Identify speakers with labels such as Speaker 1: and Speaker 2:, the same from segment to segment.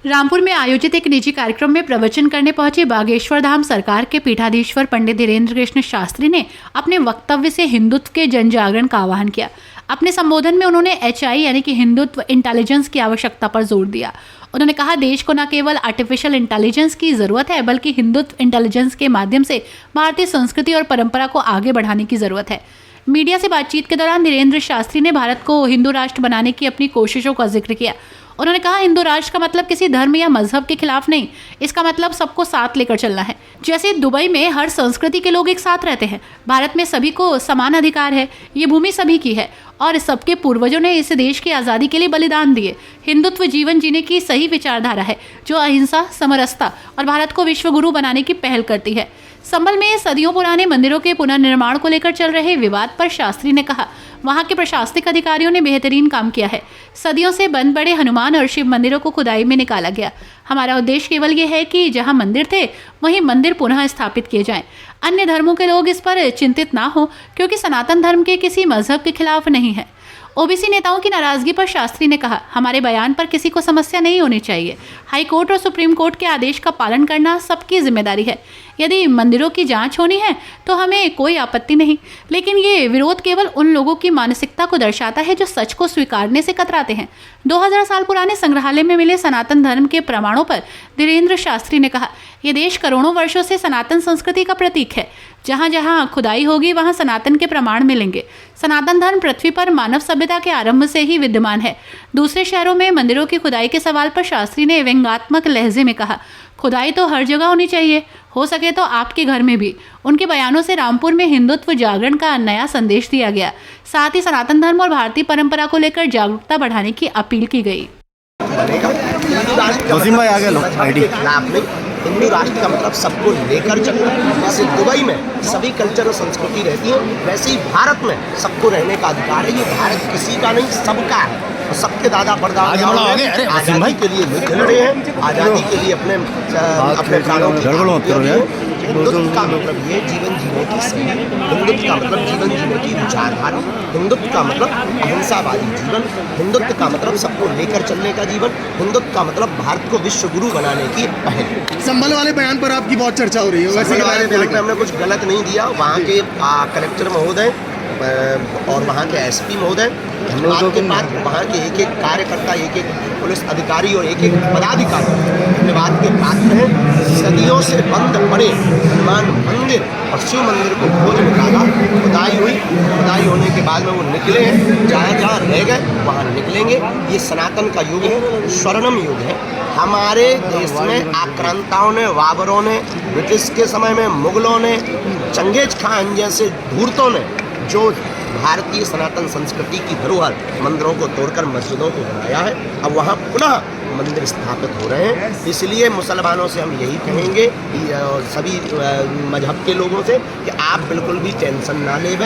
Speaker 1: रामपुर में आयोजित एक निजी कार्यक्रम में प्रवचन करने पहुंचे बागेश्वर धाम सरकार के पीठाधीश्वर पंडित धीरेन्द्र कृष्ण शास्त्री ने अपने वक्तव्य से हिंदुत्व के जन जागरण का आह्वान किया। अपने संबोधन में उन्होंने HI यानी कि हिंदुत्व इंटेलिजेंस की आवश्यकता पर जोर दिया। उन्होंने कहा, देश को न केवल आर्टिफिशियल इंटेलिजेंस की जरूरत है बल्कि हिंदुत्व इंटेलिजेंस के माध्यम से भारतीय संस्कृति और परंपरा को आगे बढ़ाने की जरूरत है। मीडिया से बातचीत के दौरान धीरेन्द्र शास्त्री ने भारत को हिंदू राष्ट्र बनाने की अपनी कोशिशों का जिक्र किया। उन्होंने कहा, हिंदू राष्ट्र का मतलब किसी धर्म या मजहब के खिलाफ नहीं, इसका मतलब सबको साथ लेकर चलना है। जैसे दुबई में हर संस्कृति के लोग एक साथ रहते हैं, भारत में सभी को समान अधिकार है। ये भूमि सभी की है और सबके पूर्वजों ने इस देश की आज़ादी के लिए बलिदान दिए। हिंदुत्व जीवन जीने की सही विचारधारा है जो अहिंसा, समरसता और भारत को विश्व गुरु बनाने की पहल करती है। संभल में सदियों पुराने मंदिरों के पुनर्निर्माण को लेकर चल रहे विवाद पर शास्त्री ने कहा, वहां के प्रशासनिक अधिकारियों ने बेहतरीन काम किया है। सदियों से बंद पड़े हनुमान और शिव मंदिरों को खुदाई में निकाला गया। हमारा उद्देश्य केवल ये है कि जहां मंदिर थे वहीं मंदिर पुनः स्थापित किए जाएं। अन्य धर्मों के लोग इस पर चिंतित ना हो क्योंकि सनातन धर्म के किसी मजहब के खिलाफ नहीं है। ओबीसी नेताओं की नाराजगी पर शास्त्री ने कहा, हमारे बयान पर किसी को समस्या नहीं होनी चाहिए। हाई कोर्ट और सुप्रीम कोर्ट के आदेश का पालन करना सबकी जिम्मेदारी है। यदि मंदिरों की जांच होनी है तो हमें कोई आपत्ति नहीं, लेकिन ये विरोध केवल उन लोगों की मानसिकता को दर्शाता है जो सच को स्वीकारने से कतराते हैं। 2000 साल पुराने संग्रहालय में मिले सनातन धर्म के प्रमाणों पर धीरेन्द्र शास्त्री ने कहा, ये देश करोड़ों वर्षों से सनातन संस्कृति का प्रतीक है। जहाँ जहाँ खुदाई होगी वहाँ सनातन के प्रमाण मिलेंगे। सनातन धर्म पृथ्वी पर मानव सभ्यता के आरंभ से ही विद्यमान है। दूसरे शहरों में मंदिरों की खुदाई के सवाल पर शास्त्री ने व्यंग्यात्मक लहजे में कहा, खुदाई तो हर जगह होनी चाहिए, हो सके तो आपके घर में भी। उनके बयानों से रामपुर में हिंदुत्व जागरण का नया संदेश दिया गया। साथ ही सनातन धर्म और भारतीय परंपरा को लेकर जागरूकता बढ़ाने की अपील की गई।
Speaker 2: हिंदू राष्ट्र का मतलब सबको लेकर चलना। जैसे दुबई में सभी कल्चर और संस्कृति रहती है, वैसे ही भारत में सबको रहने का अधिकार है। ये भारत किसी का नहीं, सबका है। तो सबके दादा परदादा आज़ादी के लिए युद्ध लड़े हैं, आज़ादी के लिए अपने प्राणों की। हिंदुत्व का मतलब ये जीवन जीने की सही, हिंदुत्व का मतलब जीवन जीने की विचारधारा, हिंदुत्व का मतलब अहिंसावादी जीवन, हिंदुत्व का मतलब सबको लेकर चलने का जीवन, हिंदुत्व का मतलब भारत को विश्व गुरु बनाने की पहल।
Speaker 3: संभल वाले बयान पर आपकी बहुत चर्चा हो रही है।
Speaker 2: वैसे वाले बयान पर हमने कुछ गलत नहीं दिया। वहाँ के कलेक्टर महोदय और वहाँ के SP महोदय, धन्यवाद के बाद वहाँ के एक एक कार्यकर्ता, एक एक पुलिस अधिकारी और एक एक पदाधिकारी धन्यवाद के पात्र हैं। सदियों से बंद पड़े हनुमान मंदिर और शिव मंदिर को खोज निकाला, खुदाई हुई। खुदाई होने के बाद में वो निकले हैं, जहाँ जहाँ रह गए वहाँ निकलेंगे। ये सनातन का युग है, स्वर्णिम युग है। हमारे देश में आक्रांताओं ने, बाबरों ने, ब्रिटिश के समय में मुगलों ने, चंगेज खान जैसे धूर्तों ने जो भारतीय सनातन संस्कृति की धरोहर मंदिरों को तोड़कर मस्जिदों को बनाया है, अब वहाँ पुनः मंदिर स्थापित हो रहे हैं। इसलिए मुसलमानों से हम यही कहेंगे, सभी मजहब के लोगों से, कि आप बिल्कुल भी टेंशन ना लें।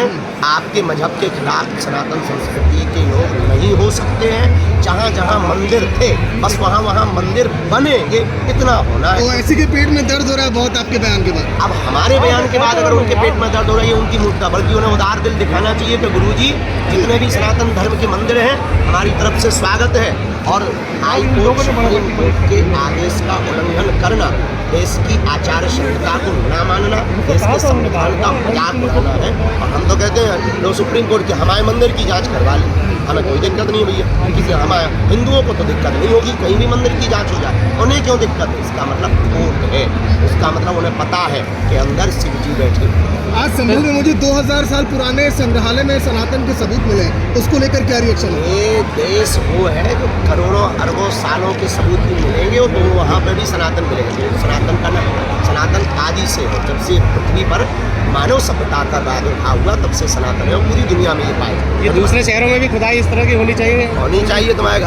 Speaker 2: आपके मजहब के खिलाफ सनातन संस्कृति के लोग नहीं हो सकते हैं। जहाँ जहाँ मंदिर थे बस वहाँ वहाँ मंदिर बनेंगे, इतना होना है।
Speaker 3: तो ऐसे के पेट में दर्द हो रहा है बहुत आपके बयान के बाद।
Speaker 2: अब हमारे बयान के बाद अगर उनके पेट में दर्द हो रही है उनकी मुद्दा, बल्कि उन्हें उदार दिल दिखाना चाहिए कि गुरुजी, जितने भी सनातन धर्म के मंदिर हैं हमारी तरफ से स्वागत है। और हाई कोर्ट, सुप्रीम कोर्ट के आदेश का उल्लंघन करना, देश की आचार संहिता को ना मानना, देश के संविधान का मजाक उड़ाना है। और हम तो कहते हैं लोग सुप्रीम कोर्ट के हमारे मंदिर की जांच करवा लें, हमें कोई दिक्कत नहीं भैया। किसी हमारे हिंदुओं को तो दिक्कत नहीं होगी, कहीं भी मंदिर की जांच हो जाए, उन्हें क्यों दिक्कत है? इसका मतलब कोर्ट है, इसका मतलब उन्हें पता है कि अंदर शिव जी बैठे।
Speaker 3: आज संभल में मुझे 2000 साल पुराने संग्रहालय में सनातन के सबूत मिले, उसको लेकर क्या रिएक्शन है?
Speaker 2: ये देश वो है जो करोड़ों अरबों सालों के सबूत भी मिलेंगे और तो वहाँ पर भी सनातन मिलेगा। सनातन का नाम, सनातन आदि से है, जब से पृथ्वी पर मानव सभ्यता का प्रादुर्भाव हुआ तब से सनातन है और पूरी दुनिया में ये पाया।
Speaker 4: ये दूसरे शहरों में भी खुदाई इस तरह की होनी चाहिए
Speaker 2: तुम्हारे घर